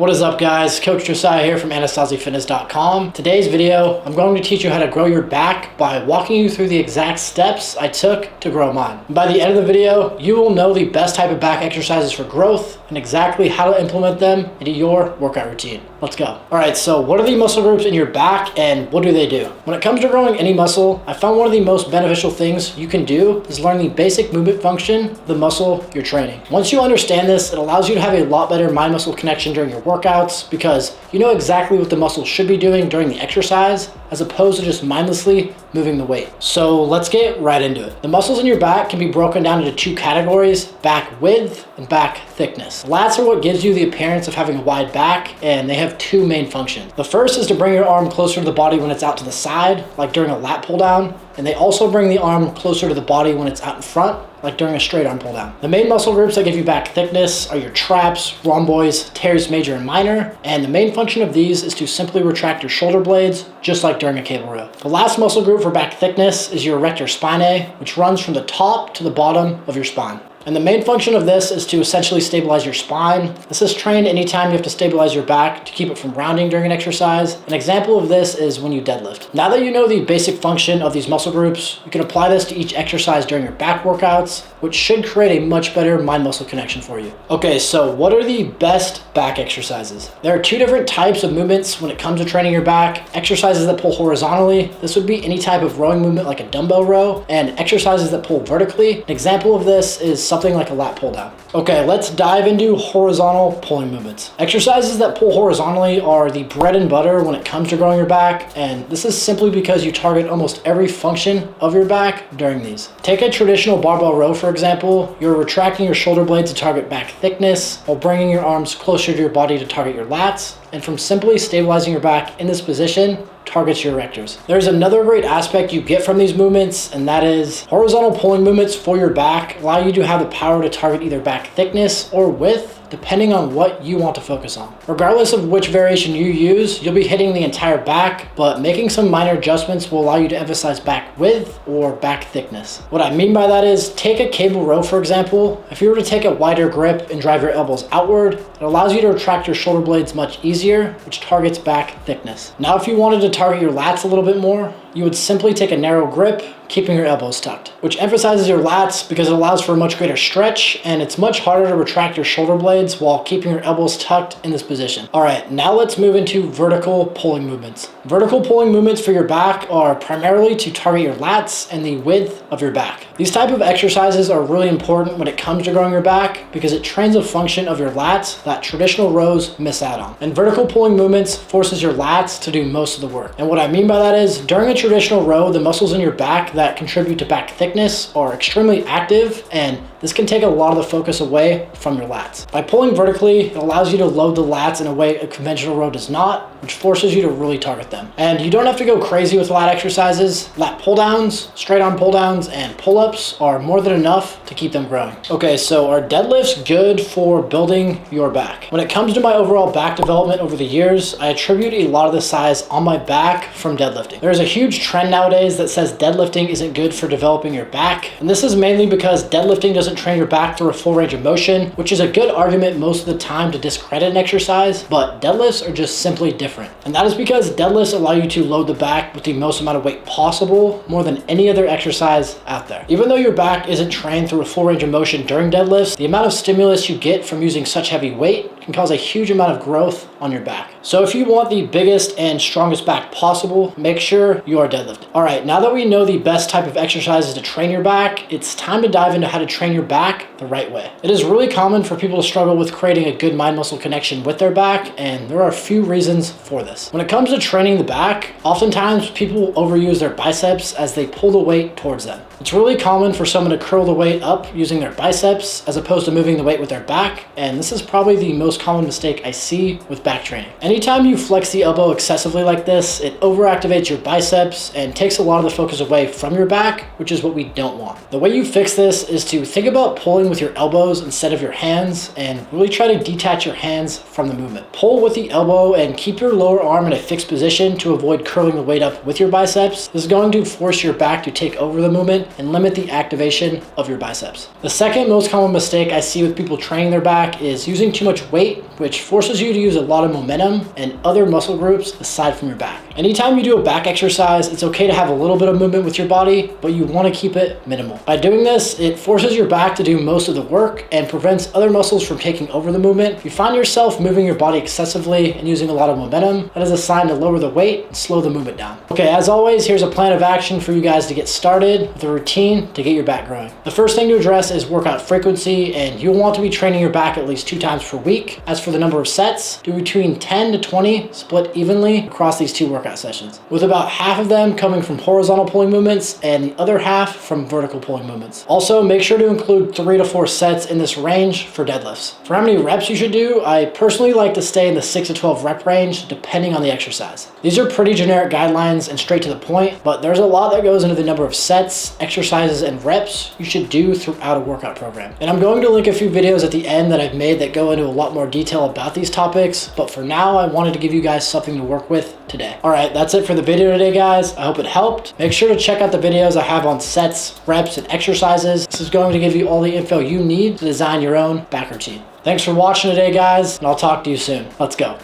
What is up, guys? Coach Josiah here from AnastasiFitness.com. Today's video, I'm going to teach you how to grow your back by walking you through the exact steps I took to grow mine. And by the end of the video, you will know the best type of back exercises for growth and exactly how to implement them into your workout routine. Let's go. All right, so what are the muscle groups in your back and what do they do? When it comes to growing any muscle, I found one of the most beneficial things you can do is learn the basic movement function of the muscle you're training. Once you understand this, it allows you to have a lot better mind-muscle connection during your workouts because you know exactly what the muscle should be doing during the exercise as opposed to just mindlessly moving the weight. So let's get right into it. The muscles in your back can be broken down into two categories: back width and back thickness. Lats are what gives you the appearance of having a wide back, and they have two main functions. The first is to bring your arm closer to the body when it's out to the side, like during a lat pull down, and they also bring the arm closer to the body when it's out in front, like during a straight arm pull down. The main muscle groups that give you back thickness are your traps, rhomboids, teres major and minor, and the main function of these is to simply retract your shoulder blades, just like during a cable row. The last muscle group for back thickness is your erector spinae, which runs from the top to the bottom of your spine. And the main function of this is to essentially stabilize your spine. This is trained anytime you have to stabilize your back to keep it from rounding during an exercise. An example of this is when you deadlift. Now that you know the basic function of these muscle groups, you can apply this to each exercise during your back workouts, which should create a much better mind-muscle connection for you. Okay, so what are the best back exercises? There are two different types of movements when it comes to training your back. Exercises that pull horizontally. This would be any type of rowing movement like a dumbbell row, and exercises that pull vertically. An example of this is something like a lat pull down. Okay, let's dive into horizontal pulling movements. Exercises that pull horizontally are the bread and butter when it comes to growing your back, and this is simply because you target almost every function of your back during these. Take a traditional barbell row, for example. You're retracting your shoulder blades to target back thickness while bringing your arms closer to your body to target your lats, and from simply stabilizing your back in this position targets your erectors. There's another great aspect you get from these movements, and that is horizontal pulling movements for your back allow you to have the power to target either back thickness or width, depending on what you want to focus on. Regardless of which variation you use, you'll be hitting the entire back, but making some minor adjustments will allow you to emphasize back width or back thickness. What I mean by that is, take a cable row, for example. If you were to take a wider grip and drive your elbows outward, it allows you to retract your shoulder blades much easier, which targets back thickness. Now, if you wanted to target your lats a little bit more, you would simply take a narrow grip, keeping your elbows tucked, which emphasizes your lats because it allows for a much greater stretch, and it's much harder to retract your shoulder blades while keeping your elbows tucked in this position. All right, now let's move into vertical pulling movements. Vertical pulling movements for your back are primarily to target your lats and the width of your back. These type of exercises are really important when it comes to growing your back because it trains a function of your lats that traditional rows miss out on. And vertical pulling movements forces your lats to do most of the work. And what I mean by that is, during a traditional row, the muscles in your back that contribute to back thickness are extremely active, and this can take a lot of the focus away from your lats. By pulling vertically, it allows you to load the lats in a way a conventional row does not, which forces you to really target them. And you don't have to go crazy with lat exercises. Lat pull downs, straight arm pull downs, and pull-ups are more than enough to keep them growing. Okay, so are deadlifts good for building your back? When it comes to my overall back development over the years, I attribute a lot of the size on my back from deadlifting. There's a huge trend nowadays that says deadlifting isn't good for developing your back, and this is mainly because deadlifting doesn't train your back through a full range of motion, which is a good argument most of the time to discredit an exercise, but deadlifts are just simply different. And that is because deadlifts allow you to load the back with the most amount of weight possible, more than any other exercise out there. Even though your back isn't trained through a full range of motion during deadlifts, the amount of stimulus you get from using such heavy weight can cause a huge amount of growth on your back. So if you want the biggest and strongest back possible, make sure you are deadlifting. All right, now that we know the best type of exercises to train your back, it's time to dive into how to train your back the right way. It is really common for people to struggle with creating a good mind-muscle connection with their back, and there are a few reasons for this. When it comes to training the back, oftentimes people overuse their biceps as they pull the weight towards them. It's really common for someone to curl the weight up using their biceps as opposed to moving the weight with their back, and this is probably the most common mistake I see with back training. Anytime you flex the elbow excessively like this, it overactivates your biceps and takes a lot of the focus away from your back, which is what we don't want. The way you fix this is to think about pulling with your elbows instead of your hands and really try to detach your hands from the movement. Pull with the elbow and keep your lower arm in a fixed position to avoid curling the weight up with your biceps. This is going to force your back to take over the movement and limit the activation of your biceps. The second most common mistake I see with people training their back is using too much weight, which forces you to use a lot of momentum and other muscle groups aside from your back. Anytime you do a back exercise, it's okay to have a little bit of movement with your body, but you want to keep it minimal. By doing this, it forces your back to do most of the work and prevents other muscles from taking over the movement. If you find yourself moving your body excessively and using a lot of momentum, that is a sign to lower the weight and slow the movement down. Okay, as always, here's a plan of action for you guys to get started with a routine to get your back growing. The first thing to address is workout frequency, and you'll want to be training your back at least 2 times per week. As for the number of sets, do between 10 to 20 split evenly across these 2 workout sessions, with about half of them coming from horizontal pulling movements and the other half from vertical pulling movements. Also, make sure to include 3 to 4 sets in this range for deadlifts. For how many reps you should do, I personally like to stay in the 6 to 12 rep range depending on the exercise. These are pretty generic guidelines and straight to the point, but there's a lot that goes into the number of sets, exercises, and reps you should do throughout a workout program. And I'm going to link a few videos at the end that I've made that go into a lot more detail about these topics, but for now I wanted to give you guys something to work with today. Alright, that's it for the video today, guys. I hope it helped. Make sure to check out the videos I have on sets, reps, and exercises. This is going to give you all the info you need to design your own back routine. Thanks for watching today, guys, and I'll talk to you soon. Let's go.